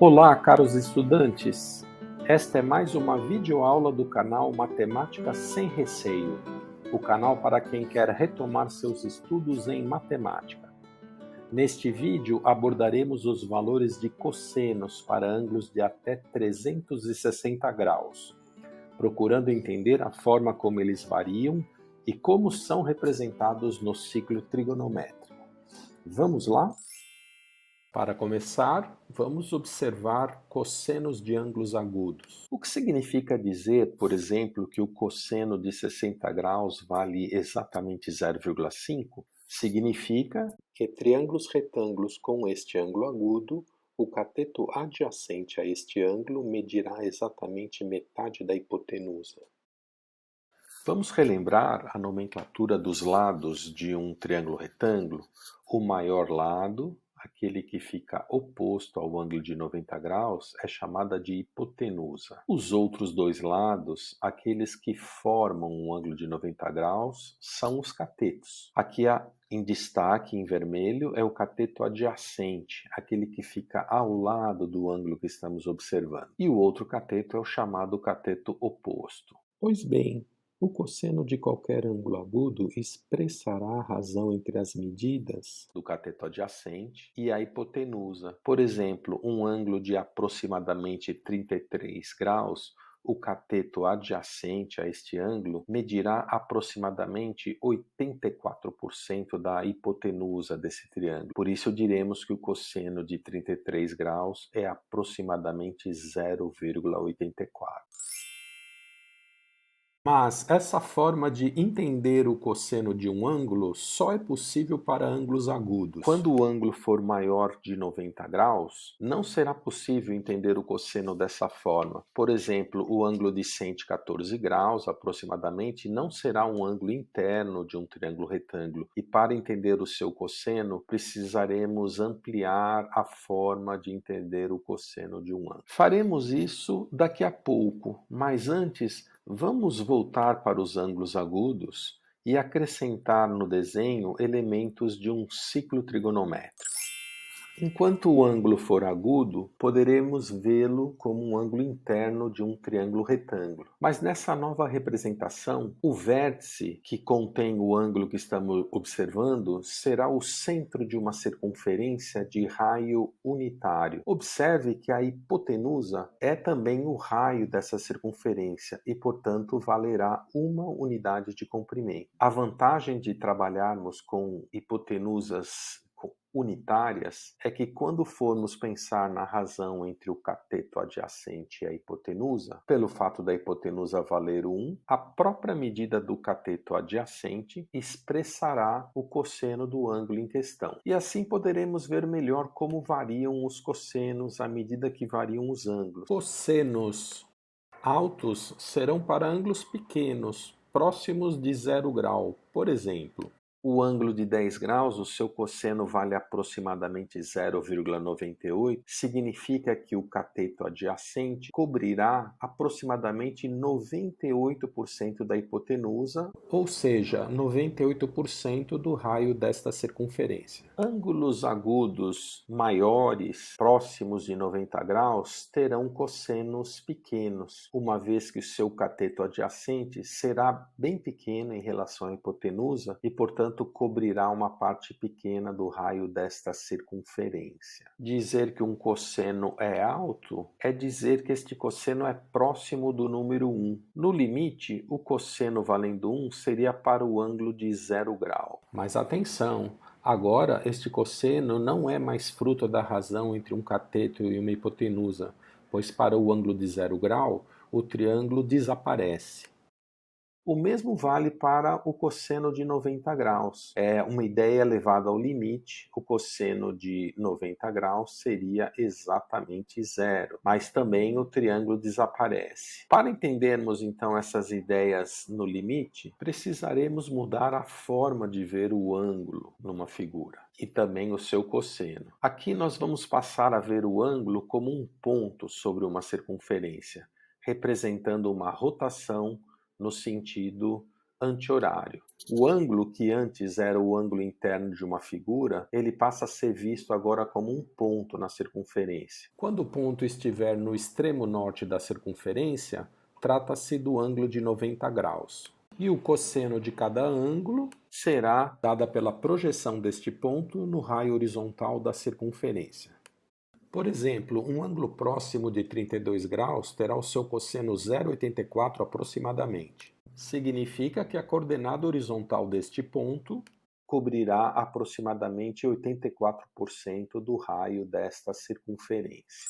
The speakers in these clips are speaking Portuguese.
Olá, caros estudantes! Esta é mais uma videoaula do canal Matemática Sem Receio, o canal para quem quer retomar seus estudos em matemática. Neste vídeo abordaremos os valores de cossenos para ângulos de até 360 graus, procurando entender a forma como eles variam e como são representados no ciclo trigonométrico. Vamos lá? Para começar, vamos observar cossenos de ângulos agudos. O que significa dizer, por exemplo, que o cosseno de 60 graus vale exatamente 0,5? Significa que triângulos retângulos com este ângulo agudo, o cateto adjacente a este ângulo medirá exatamente metade da hipotenusa. Vamos relembrar a nomenclatura dos lados de um triângulo retângulo. O maior lado, aquele que fica oposto ao ângulo de 90 graus, é chamada de hipotenusa. Os outros dois lados, aqueles que formam um ângulo de 90 graus, são os catetos. Aqui em destaque, em vermelho, é o cateto adjacente, aquele que fica ao lado do ângulo que estamos observando. E o outro cateto é o chamado cateto oposto. Pois bem, o cosseno de qualquer ângulo agudo expressará a razão entre as medidas do cateto adjacente e a hipotenusa. Por exemplo, um ângulo de aproximadamente 33 graus, o cateto adjacente a este ângulo medirá aproximadamente 84% da hipotenusa desse triângulo. Por isso diremos que o cosseno de 33 graus é aproximadamente 0,84. Mas essa forma de entender o cosseno de um ângulo só é possível para ângulos agudos. Quando o ângulo for maior de 90 graus, não será possível entender o cosseno dessa forma. Por exemplo, o ângulo de 114 graus, aproximadamente, não será um ângulo interno de um triângulo retângulo. E para entender o seu cosseno, precisaremos ampliar a forma de entender o cosseno de um ângulo. Faremos isso daqui a pouco, mas antes vamos voltar para os ângulos agudos e acrescentar no desenho elementos de um ciclo trigonométrico. Enquanto o ângulo for agudo, poderemos vê-lo como um ângulo interno de um triângulo retângulo. Mas nessa nova representação, o vértice que contém o ângulo que estamos observando será o centro de uma circunferência de raio unitário. Observe que a hipotenusa é também o raio dessa circunferência e, portanto, valerá uma unidade de comprimento. A vantagem de trabalharmos com hipotenusas unitárias é que quando formos pensar na razão entre o cateto adjacente e a hipotenusa, pelo fato da hipotenusa valer 1, a própria medida do cateto adjacente expressará o cosseno do ângulo em questão. E assim poderemos ver melhor como variam os cossenos à medida que variam os ângulos. Cossenos altos serão para ângulos pequenos, próximos de 0 grau. Por exemplo, o ângulo de 10 graus, o seu cosseno vale aproximadamente 0,98, significa que o cateto adjacente cobrirá aproximadamente 98% da hipotenusa, ou seja, 98% do raio desta circunferência. Ângulos agudos maiores, próximos de 90 graus, terão cossenos pequenos, uma vez que o seu cateto adjacente será bem pequeno em relação à hipotenusa e, portanto, cobrirá uma parte pequena do raio desta circunferência. Dizer que um cosseno é alto é dizer que este cosseno é próximo do número 1. No limite, o cosseno valendo 1 seria para o ângulo de 0 grau. Mas atenção! Agora, este cosseno não é mais fruto da razão entre um cateto e uma hipotenusa, pois para o ângulo de 0 grau, o triângulo desaparece. O mesmo vale para o cosseno de 90 graus. É uma ideia levada ao limite, o cosseno de 90 graus seria exatamente zero, mas também o triângulo desaparece. Para entendermos então essas ideias no limite, precisaremos mudar a forma de ver o ângulo numa figura e também o seu cosseno. Aqui nós vamos passar a ver o ângulo como um ponto sobre uma circunferência, representando uma rotação no sentido anti-horário. O ângulo que antes era o ângulo interno de uma figura, ele passa a ser visto agora como um ponto na circunferência. Quando o ponto estiver no extremo norte da circunferência, trata-se do ângulo de 90 graus. E o cosseno de cada ângulo será dada pela projeção deste ponto no raio horizontal da circunferência. Por exemplo, um ângulo próximo de 32 graus terá o seu cosseno 0,84 aproximadamente. Significa que a coordenada horizontal deste ponto cobrirá aproximadamente 84% do raio desta circunferência.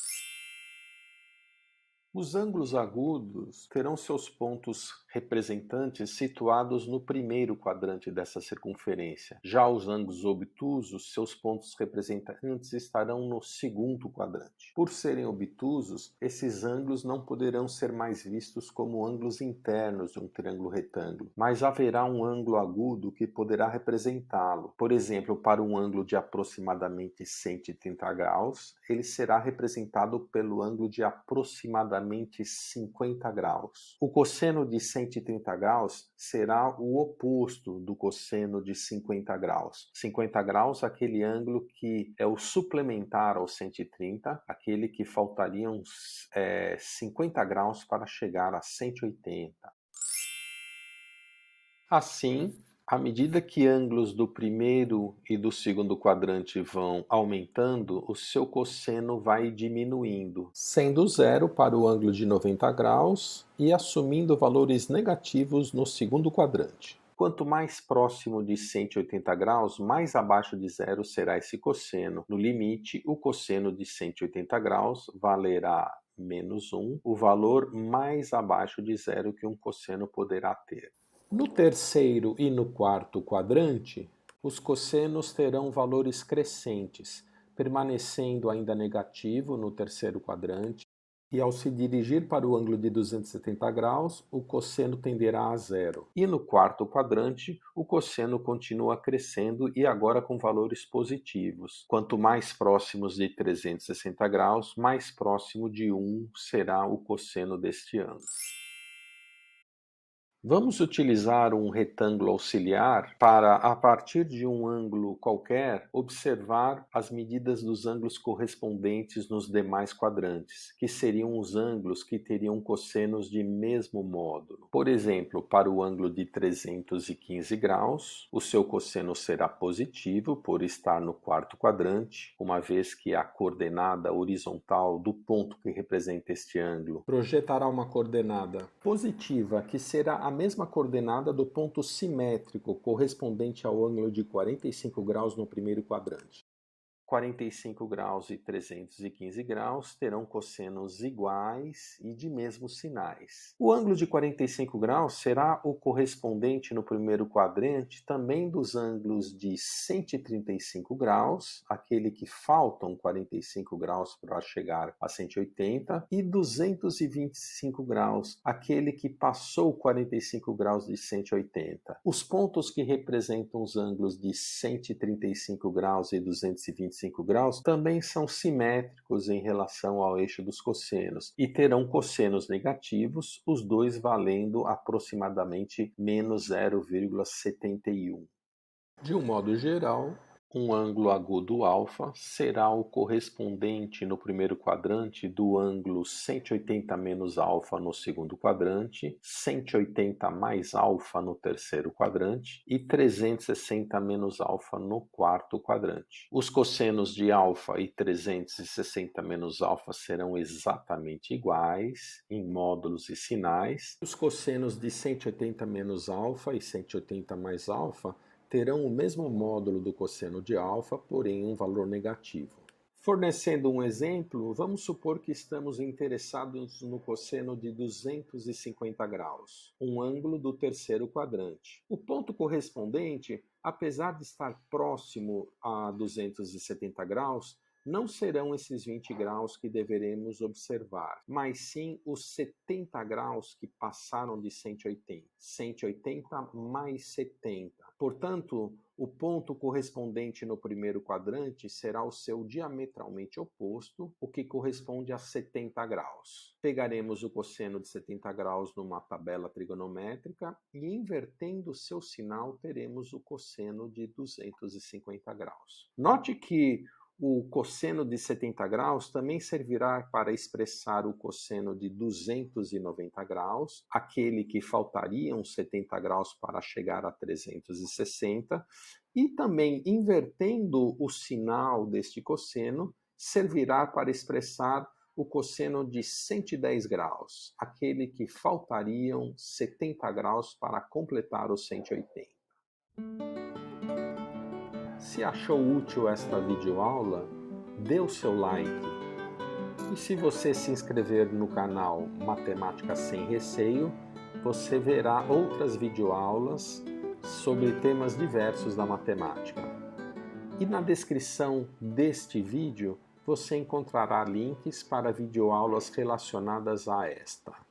Os ângulos agudos terão seus pontos representantes situados no primeiro quadrante dessa circunferência. Já os ângulos obtusos, seus pontos representantes estarão no segundo quadrante. Por serem obtusos, esses ângulos não poderão ser mais vistos como ângulos internos de um triângulo retângulo, mas haverá um ângulo agudo que poderá representá-lo. Por exemplo, para um ângulo de aproximadamente 130 graus, ele será representado pelo ângulo de aproximadamente 50 graus. O cosseno de 130 graus será o oposto do cosseno de 50 graus. 50 graus, aquele ângulo que é o suplementar ao 130, aquele que faltariam 50 graus para chegar a 180. Assim, à medida que ângulos do primeiro e do segundo quadrante vão aumentando, o seu cosseno vai diminuindo, sendo zero para o ângulo de 90 graus e assumindo valores negativos no segundo quadrante. Quanto mais próximo de 180 graus, mais abaixo de zero será esse cosseno. No limite, o cosseno de 180 graus valerá menos 1, o valor mais abaixo de zero que um cosseno poderá ter. No terceiro e no quarto quadrante, os cossenos terão valores crescentes, permanecendo ainda negativo no terceiro quadrante, e ao se dirigir para o ângulo de 270 graus, o cosseno tenderá a zero. E no quarto quadrante, o cosseno continua crescendo e agora com valores positivos. Quanto mais próximos de 360 graus, mais próximo de 1 será o cosseno deste ângulo. Vamos utilizar um retângulo auxiliar para, a partir de um ângulo qualquer, observar as medidas dos ângulos correspondentes nos demais quadrantes, que seriam os ângulos que teriam cossenos de mesmo módulo. Por exemplo, para o ângulo de 315 graus, o seu cosseno será positivo por estar no quarto quadrante, uma vez que a coordenada horizontal do ponto que representa este ângulo projetará uma coordenada positiva, que será a mesma coordenada do ponto simétrico correspondente ao ângulo de 45 graus no primeiro quadrante. 45 graus e 315 graus terão cossenos iguais e de mesmos sinais. O ângulo de 45 graus será o correspondente no primeiro quadrante também dos ângulos de 135 graus, aquele que faltam 45 graus para chegar a 180, e 225 graus, aquele que passou 45 graus de 180. Os pontos que representam os ângulos de 135 graus e 225 graus também são simétricos em relação ao eixo dos cossenos e terão cossenos negativos, os dois valendo aproximadamente menos 0,71. De um modo geral, um ângulo agudo alfa será o correspondente no primeiro quadrante do ângulo 180 menos alfa no segundo quadrante, 180 mais alfa no terceiro quadrante e 360 menos alfa no quarto quadrante. Os cossenos de alfa e 360 menos alfa serão exatamente iguais em módulos e sinais. Os cossenos de 180 menos alfa e 180 mais alfa terão o mesmo módulo do cosseno de alfa, porém um valor negativo. Fornecendo um exemplo, vamos supor que estamos interessados no cosseno de 250 graus, um ângulo do terceiro quadrante. O ponto correspondente, apesar de estar próximo a 270 graus, não serão esses 20 graus que deveremos observar, mas sim os 70 graus que passaram de 180. 180 mais 70. Portanto, o ponto correspondente no primeiro quadrante será o seu diametralmente oposto, o que corresponde a 70 graus. Pegaremos o cosseno de 70 graus numa tabela trigonométrica e, invertendo seu sinal, teremos o cosseno de 250 graus. Note que o cosseno de 70 graus também servirá para expressar o cosseno de 290 graus, aquele que faltariam 70 graus para chegar a 360, e também, invertendo o sinal deste cosseno, servirá para expressar o cosseno de 110 graus, aquele que faltariam 70 graus para completar os 180. Se achou útil esta videoaula, dê o seu like. E se você se inscrever no canal Matemática Sem Receio, você verá outras videoaulas sobre temas diversos da matemática. E na descrição deste vídeo, você encontrará links para videoaulas relacionadas a esta.